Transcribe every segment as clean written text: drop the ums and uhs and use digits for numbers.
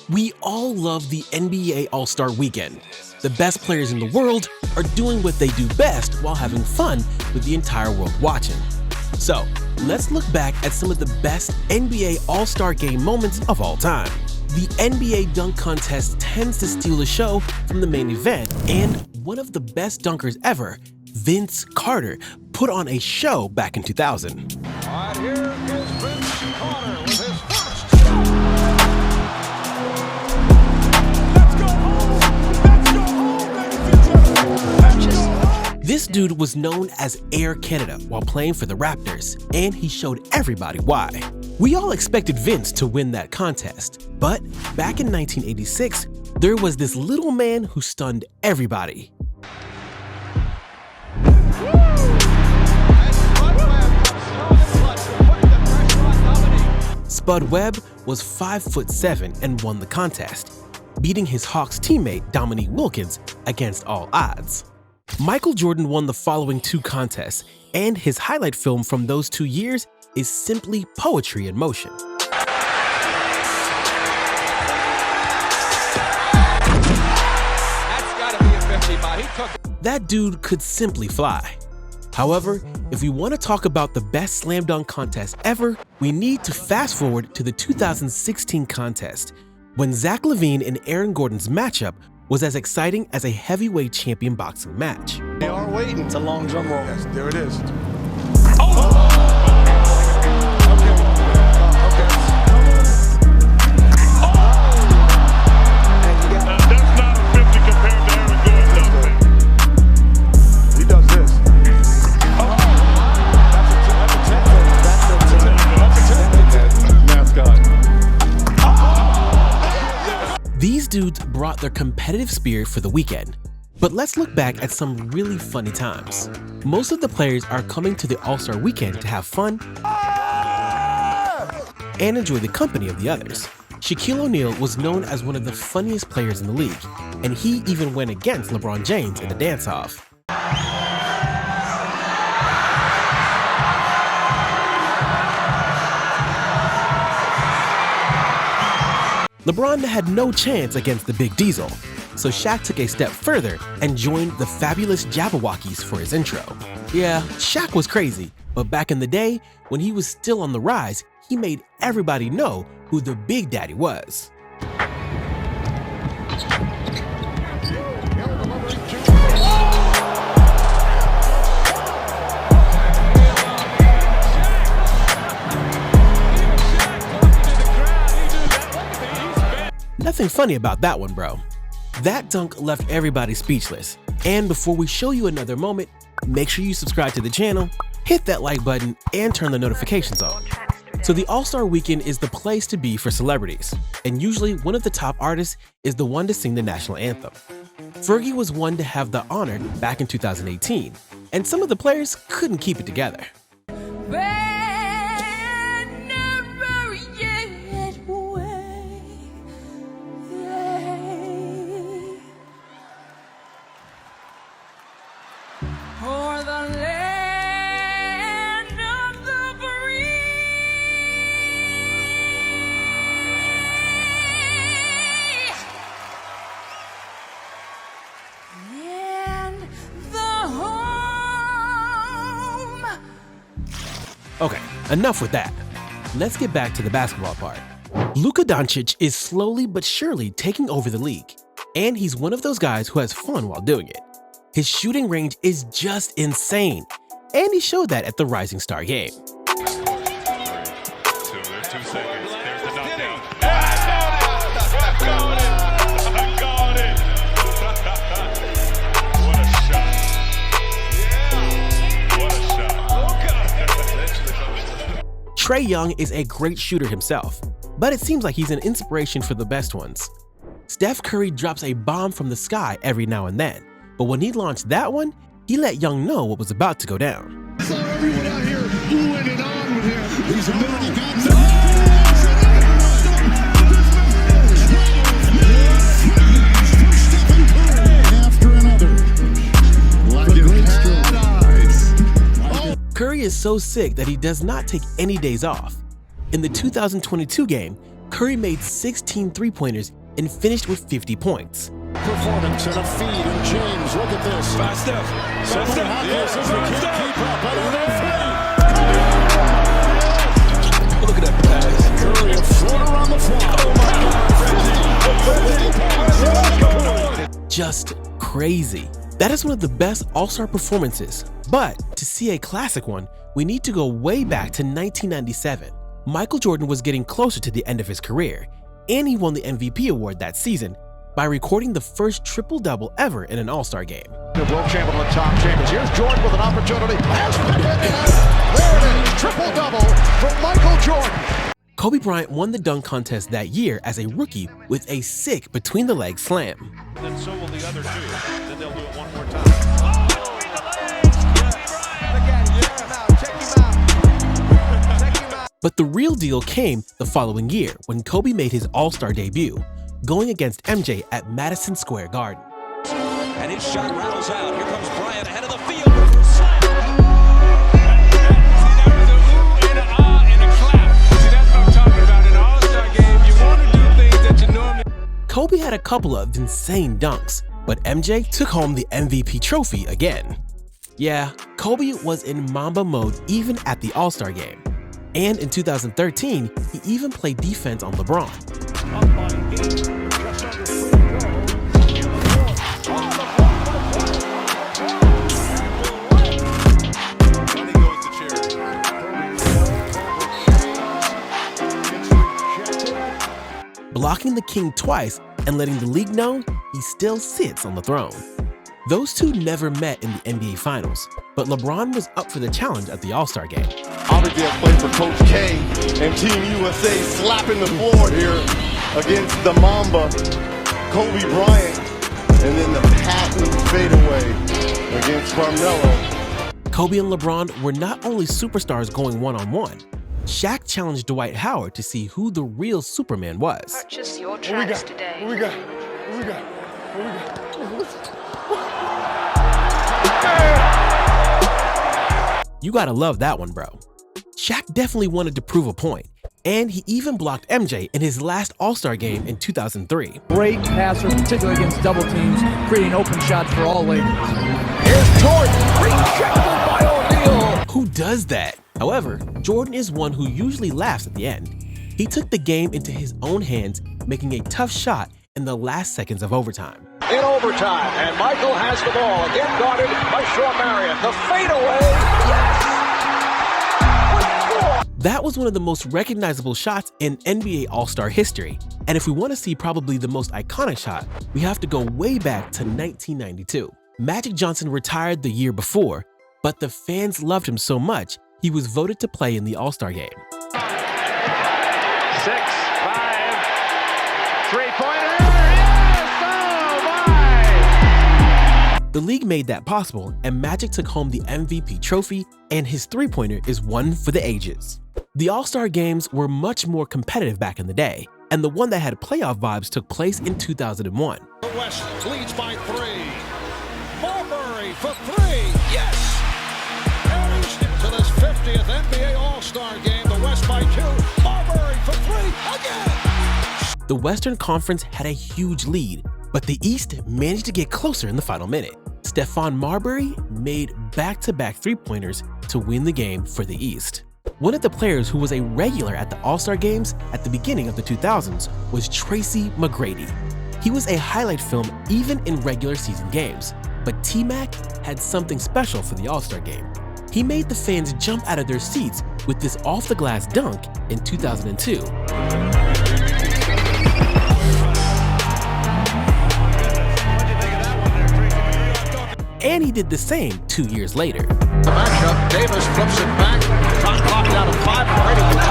We all love the NBA All-Star Weekend. The best players in the world are doing what they do best while having fun with the entire world watching. So, let's look back at some of the best NBA All-Star Game moments of all time. The NBA dunk contest tends to steal the show from the main event, and one of the best dunkers ever, Vince Carter, put on a show back in 2000. All right, here is Vince Carter with his first. This dude was known as Air Canada while playing for the Raptors, and he showed everybody why. We all expected Vince to win that contest, but back in 1986, there was this little man who stunned everybody. Spud Webb was 5'7" and won the contest, beating his Hawks teammate Dominique Wilkins against all odds. Michael Jordan won the following two contests, and his highlight film from those 2 years is simply poetry in motion. That's gotta be a 50, but he took it. That dude could simply fly. However, if we want to talk about the best slam dunk contest ever, we need to fast forward to the 2016 contest, when Zach LaVine and Aaron Gordon's matchup was as exciting as a heavyweight champion boxing match. They are waiting. It's a long drum roll. Yes, there it is. That's not a 50 compared to Aaron Gordon. He does this. That's a 10. Mascot. These dudes brought their competitive spirit for the weekend. But let's look back at some really funny times. Most of the players are coming to the All-Star Weekend to have fun and enjoy the company of the others. Shaquille O'Neal was known as one of the funniest players in the league, and he even went against LeBron James in the dance-off. LeBron had no chance against the Big Diesel, so Shaq took a step further and joined the Fabulous Jabberwockies for his intro. Yeah, Shaq was crazy, but back in the day, when he was still on the rise, he made everybody know who the Big Daddy was. Nothing funny about that one, bro. That dunk left everybody speechless. And before we show you another moment, make sure you subscribe to the channel, hit that like button, and turn the notifications on. So the All-Star Weekend is the place to be for celebrities, and usually one of the top artists is the one to sing the national anthem. Fergie was one to have the honor back in 2018, and some of the players couldn't keep it together. For the land of the free and the home. Okay, enough with that. Let's get back to the basketball part. Luka Doncic is slowly but surely taking over the league, and he's one of those guys who has fun while doing it. His shooting range is just insane, and he showed that at the Rising Star game. So there's 2 seconds. There's the knockdown. I got it. What a shot. What a shot. Trae Young is a great shooter himself, but it seems like he's an inspiration for the best ones. Steph Curry drops a bomb from the sky every now and then, but when he launched that one, he let Young know what was about to go down. I saw everyone out here oohing and on with him. He's a middle After another. Like Curry is so sick that he does not take any days off. In the 2022 game, Curry made 16 three-pointers and finished with 50 points. Performance and a feed, and James, look at this. Fast step. Fast step. This is we can't keep up. Look at that pass. Curry, a floater on the fly. Just crazy. That is one of the best All-Star performances. But to see a classic one, we need to go way back to 1997. Michael Jordan was getting closer to the end of his career, and he won the MVP award that season by recording the first triple-double ever in an All-Star game. The world champion and top champions. Here's Jordan with an opportunity. There it is, triple-double from Michael Jordan. Kobe Bryant won the dunk contest that year as a rookie with a sick between-the-leg slam. Then so will the other two. Then they'll do it one more time. But the real deal came the following year when Kobe made his All-Star debut, going against MJ at Madison Square Garden. And his shot rattles out. Here comes Bryant ahead of the field. For slam. See, that was a ooh and a ah and a clap. See, that's what I'm talking about. In an All-Star game, you want to do things that you normally... Kobe had a couple of insane dunks, but MJ took home the MVP trophy again. Yeah, Kobe was in Mamba mode even at the All-Star game. And in 2013, he even played defense on LeBron. Up by 8, just under 3 to go. Money goes to charity. Blocking the king twice and letting the league know he still sits on the throne. Those two never met in the NBA Finals, but LeBron was up for the challenge at the All-Star game. Obviously, I played for Coach K and Team USA, slapping the floor here against the Mamba, Kobe Bryant, and then the patent fadeaway against Carmelo. Kobe and LeBron were not only superstars going one-on-one. Shaq challenged Dwight Howard to see who the real Superman was. Purchase your tracks today. What we got? What we got? What we got? You gotta love that one, bro. Shaq definitely wanted to prove a point, and he even blocked MJ in his last All-Star game in 2003. Great passer, particularly against double teams, creating open shots for all lanes. Here's Jordan, rejected by O'Neal. Who does that? However, Jordan is one who usually laughs at the end. He took the game into his own hands, making a tough shot in the last seconds of overtime. In overtime, and Michael has the ball, again guarded by Shawn Marion. The fadeaway, yes! That was one of the most recognizable shots in NBA All-Star history. And if we want to see probably the most iconic shot, we have to go way back to 1992. Magic Johnson retired the year before, but the fans loved him so much, he was voted to play in the All-Star game. 6, 5, 3-pointer. The league made that possible, and Magic took home the MVP trophy, and his three-pointer is one for the ages. The All-Star games were much more competitive back in the day, and the one that had playoff vibes took place in 2001. The West leads by 3. Marbury for 3, yes! Harris to this 50th NBA All-Star game. The West by 2. Marbury for 3, again! The Western Conference had a huge lead, but the East managed to get closer in the final minute. Stephon Marbury made back-to-back three-pointers to win the game for the East. One of the players who was a regular at the All-Star games at the beginning of the 2000s was Tracy McGrady. He was a highlight film even in regular season games, but T-Mac had something special for the All-Star game. He made the fans jump out of their seats with this off-the-glass dunk in 2002. And he did the same 2 years later. The matchup, Davis flips it back. Shot clock down to 5. McGrady put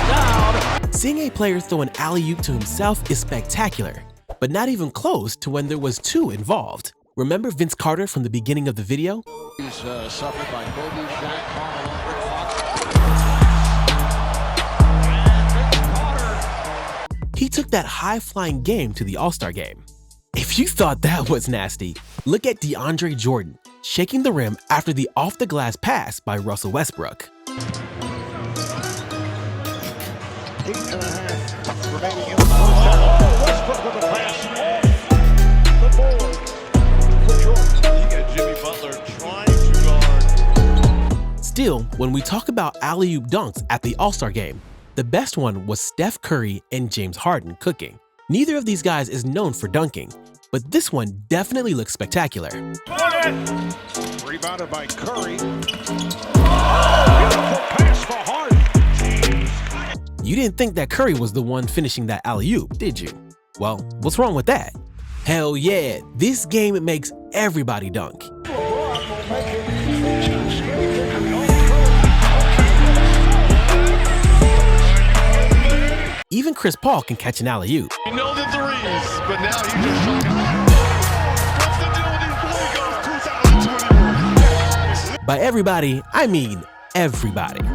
down. Seeing a player throw an alley-oop to himself is spectacular, but not even close to when there was 2 involved. Remember Vince Carter from the beginning of the video? He's suffered by Kobe, Shaq, Carmelo, Rick Fox. He took that high-flying game to the All-Star game. If you thought that was nasty, look at DeAndre Jordan shaking the rim after the off-the-glass pass by Russell Westbrook. 8.5 remaining in the first half. Westbrook with the pass off the board for Jordan. You got Jimmy Butler trying to guard. Still, when we talk about alley-oop dunks at the All-Star game, the best one was Steph Curry and James Harden cooking. Neither of these guys is known for dunking, but this one definitely looks spectacular. Rebounded by Curry. Beautiful pass for Harden. You didn't think that Curry was the one finishing that alley-oop, did you? Well, what's wrong with that? Hell yeah, this game makes everybody dunk. Even Chris Paul can catch an alley-oop. You know the threes, but now you just shot it. What's the deal with these Lakers 2021? By everybody, I mean everybody.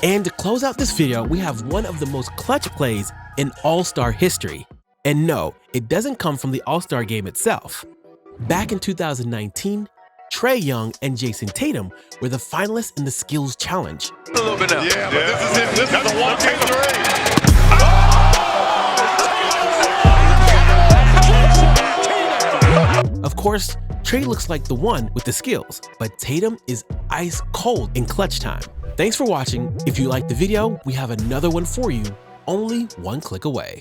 And to close out this video, we have one of the most clutch plays in All-Star history. And no, it doesn't come from the All-Star game itself. Back in 2019, Trae Young and Jason Tatum were the finalists in the Skills Challenge. A little bit now. Yeah, but this is it. This is the one take the race. Of course, Trae looks like the one with the skills, but Tatum is ice cold in clutch time. Thanks for watching. If you liked the video, we have another one for you, only one click away.